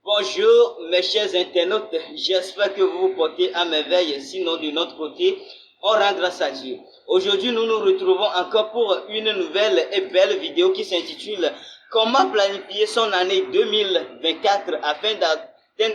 Bonjour mes chers internautes, j'espère que vous vous portez à merveille, sinon de notre côté, on rend grâce à Dieu. Aujourd'hui, nous nous retrouvons encore pour une nouvelle et belle vidéo qui s'intitule « Comment planifier son année 2024 afin d'atteindre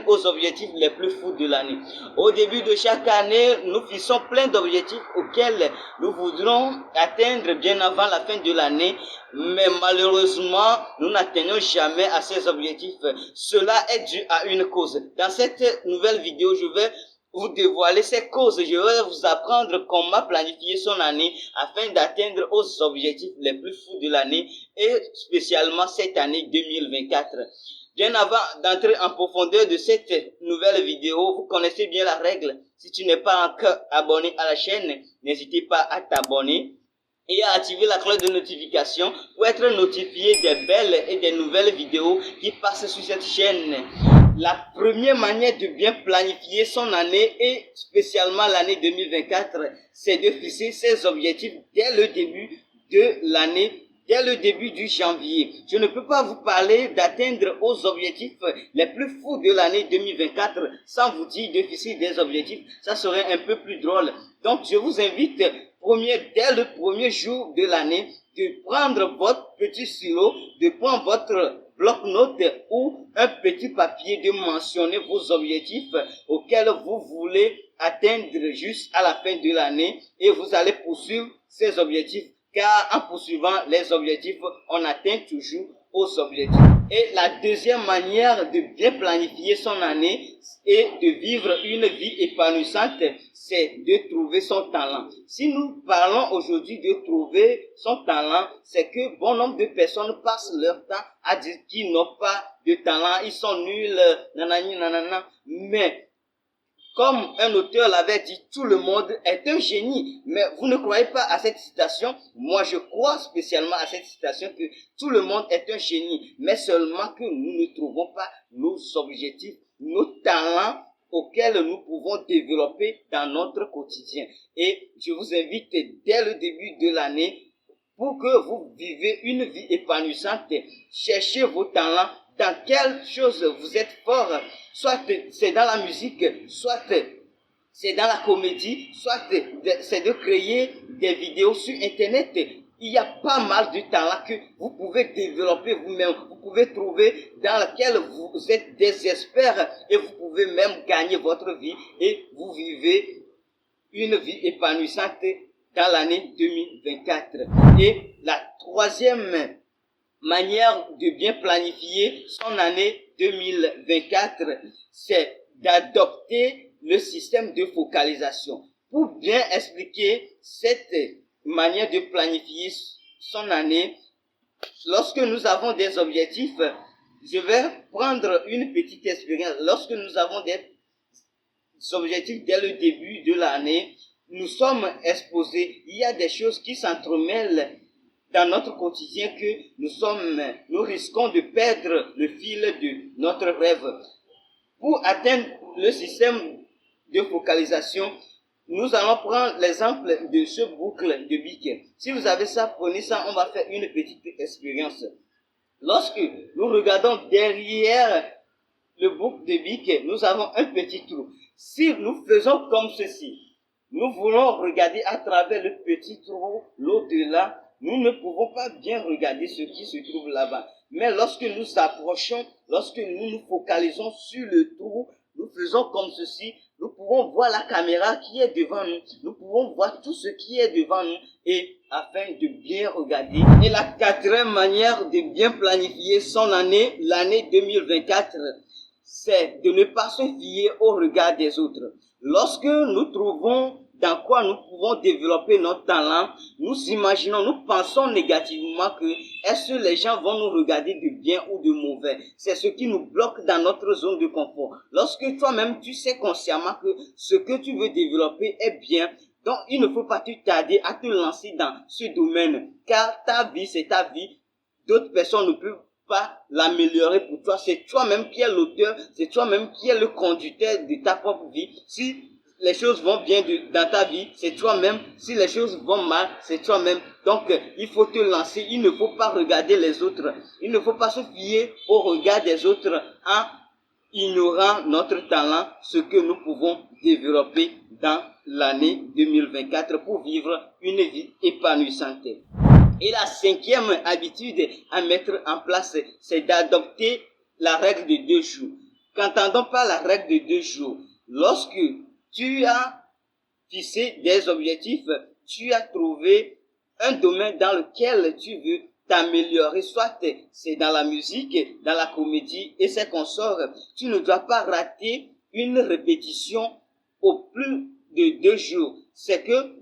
aux objectifs les plus fous de l'année ». Au début de chaque année, nous fixons plein d'objectifs auxquels nous voudrons atteindre bien avant la fin de l'année, mais malheureusement, nous n'atteignons jamais à ces objectifs. Cela est dû à une cause. Dans cette nouvelle vidéo, je vais vous dévoiler ces causes. Je vais vous apprendre comment planifier son année afin d'atteindre aux objectifs les plus fous de l'année et spécialement cette année 2024. Bien avant d'entrer en profondeur de cette nouvelle vidéo, vous connaissez bien la règle. Si tu n'es pas encore abonné à la chaîne, n'hésitez pas à t'abonner et à activer la cloche de notification pour être notifié des belles et des nouvelles vidéos qui passent sur cette chaîne. La première manière de bien planifier son année et spécialement l'année 2024, c'est de fixer ses objectifs dès le début de l'année. Dès le début du janvier. Je ne peux pas vous parler d'atteindre aux objectifs les plus fous de l'année 2024 sans vous dire de fixer des objectifs. Ça serait un peu plus drôle. Donc, je vous invite, dès le premier jour de l'année, de prendre votre petit stylo, de prendre votre bloc-notes ou un petit papier, de mentionner vos objectifs auxquels vous voulez atteindre juste à la fin de l'année et vous allez poursuivre ces objectifs. Car en poursuivant les objectifs, on atteint toujours aux objectifs. Et la deuxième manière de bien planifier son année et de vivre une vie épanouissante, c'est de trouver son talent. Si nous parlons aujourd'hui de trouver son talent, c'est que bon nombre de personnes passent leur temps à dire qu'ils n'ont pas de talent, ils sont nuls, nanani, nanana. Mais comme un auteur l'avait dit, tout le monde est un génie. Mais vous ne croyez pas à cette citation? Moi, je crois spécialement à cette citation que tout le monde est un génie. Mais seulement que nous ne trouvons pas nos objectifs, nos talents auxquels nous pouvons développer dans notre quotidien. Et je vous invite dès le début de l'année, pour que vous vivez une vie épanouissante, cherchez vos talents. Dans quelle chose vous êtes fort, soit c'est dans la musique, soit c'est dans la comédie, soit c'est de créer des vidéos sur Internet. Il y a pas mal de talents que vous pouvez développer vous-même, vous pouvez trouver dans lequel vous êtes des experts et vous pouvez même gagner votre vie et vous vivez une vie épanouissante dans l'année 2024. Et la troisième manière de bien planifier son année 2024, c'est d'adopter le système de focalisation. Pour bien expliquer cette manière de planifier son année, lorsque nous avons des objectifs, je vais prendre une petite expérience. Lorsque nous avons des objectifs dès le début de l'année, nous sommes exposés. Il y a des choses qui s'entremêlent dans notre quotidien que nous risquons de perdre le fil de notre rêve. Pour atteindre le système de focalisation, nous allons prendre l'exemple de ce boucle de bic. Si vous avez ça, prenez ça, on va faire une petite expérience. Lorsque nous regardons derrière le boucle de bic, nous avons un petit trou. Si nous faisons comme ceci, nous voulons regarder à travers le petit trou, l'au-delà, nous ne pouvons pas bien regarder ce qui se trouve là-bas. Mais lorsque nous approchons, lorsque nous nous focalisons sur le trou, nous faisons comme ceci, nous pouvons voir la caméra qui est devant nous, nous pouvons voir tout ce qui est devant nous et afin de bien regarder. Et la quatrième manière de bien planifier son année, l'année 2024, c'est de ne pas se fier au regard des autres. Lorsque nous trouvons dans quoi nous pouvons développer notre talent, nous imaginons, nous pensons négativement que est-ce que les gens vont nous regarder de bien ou de mauvais. C'est ce qui nous bloque dans notre zone de confort. Lorsque toi-même tu sais consciemment que ce que tu veux développer est bien, donc il ne faut pas te tarder à te lancer dans ce domaine, car ta vie c'est ta vie, d'autres personnes ne peuvent pas l'améliorer pour toi. C'est toi-même qui es l'auteur, c'est toi-même qui es le conducteur de ta propre vie. Si les choses vont bien dans ta vie, c'est toi-même. Si les choses vont mal, c'est toi-même. Donc, il faut te lancer. Il ne faut pas regarder les autres. Il ne faut pas se fier au regard des autres en ignorant notre talent, ce que nous pouvons développer dans l'année 2024 pour vivre une vie épanouissante. Et la cinquième habitude à mettre en place, c'est d'adopter la règle de 2 jours. Qu'entendons par la règle de 2 jours? Lorsque tu as fixé des objectifs, tu as trouvé un domaine dans lequel tu veux t'améliorer, soit c'est dans la musique, dans la comédie et ses consorts, tu ne dois pas rater une répétition au plus de 2 jours. C'est que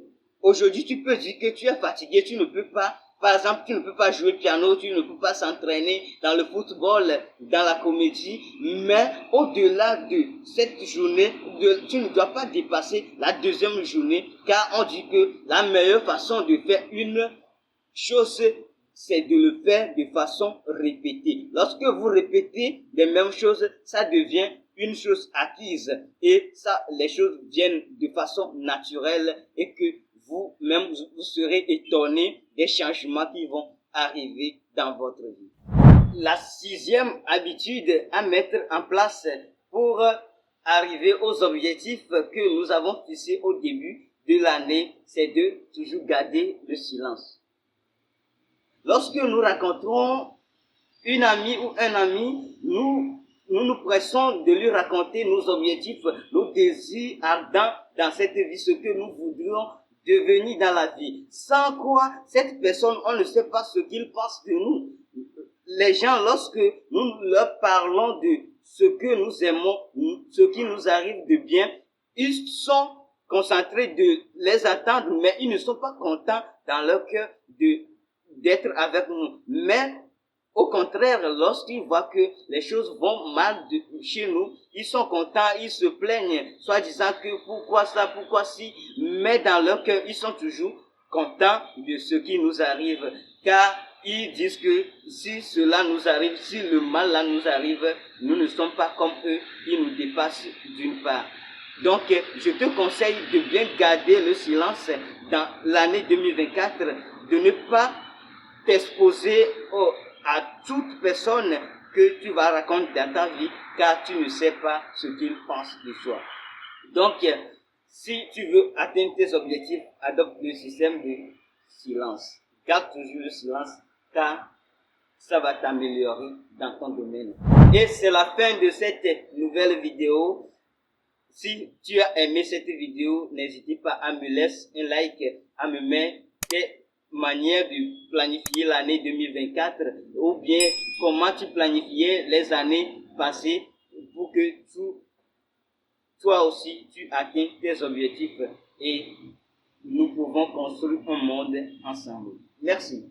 aujourd'hui tu peux dire que tu es fatigué, tu ne peux pas. Par exemple, tu ne peux pas jouer piano, tu ne peux pas s'entraîner dans le football, dans la comédie, mais au-delà de cette journée, tu ne dois pas dépasser la deuxième journée, car on dit que la meilleure façon de faire une chose, c'est de le faire de façon répétée. Lorsque vous répétez les mêmes choses, ça devient une chose acquise et ça, les choses viennent de façon naturelle et que vous-même, vous serez étonné des changements qui vont arriver dans votre vie. La sixième habitude à mettre en place pour arriver aux objectifs que nous avons fixés au début de l'année, c'est de toujours garder le silence. Lorsque nous rencontrons une amie ou un ami, nous pressons de lui raconter nos objectifs, nos désirs ardents dans cette vie, ce que nous voudrions devenir dans la vie. Sans quoi, cette personne, on ne sait pas ce qu'il pense de nous. Les gens, lorsque nous leur parlons de ce que nous aimons, ce qui nous arrive de bien, ils sont concentrés de les attendre, mais ils ne sont pas contents dans leur cœur d'être avec nous. Mais au contraire, lorsqu'ils voient que les choses vont mal chez nous, ils sont contents, ils se plaignent, soit disant que pourquoi ça, pourquoi si, mais dans leur cœur, ils sont toujours contents de ce qui nous arrive, car ils disent que si cela nous arrive, si le mal là nous arrive, nous ne sommes pas comme eux, ils nous dépassent d'une part. Donc, je te conseille de bien garder le silence dans l'année 2024, de ne pas t'exposer à toute personne que tu vas raconter dans ta vie, car tu ne sais pas ce qu'ils pensent de toi. Donc, si tu veux atteindre tes objectifs, adopte le système de silence. Garde toujours le silence, car ça va t'améliorer dans ton domaine. Et c'est la fin de cette nouvelle vidéo. Si tu as aimé cette vidéo, n'hésite pas à me laisser un like, à me mettre tes manières de planifier l'année 2024 ou bien comment tu planifiais les années passées pour que toi aussi tu atteignes tes objectifs et nous pouvons construire un monde ensemble. Merci.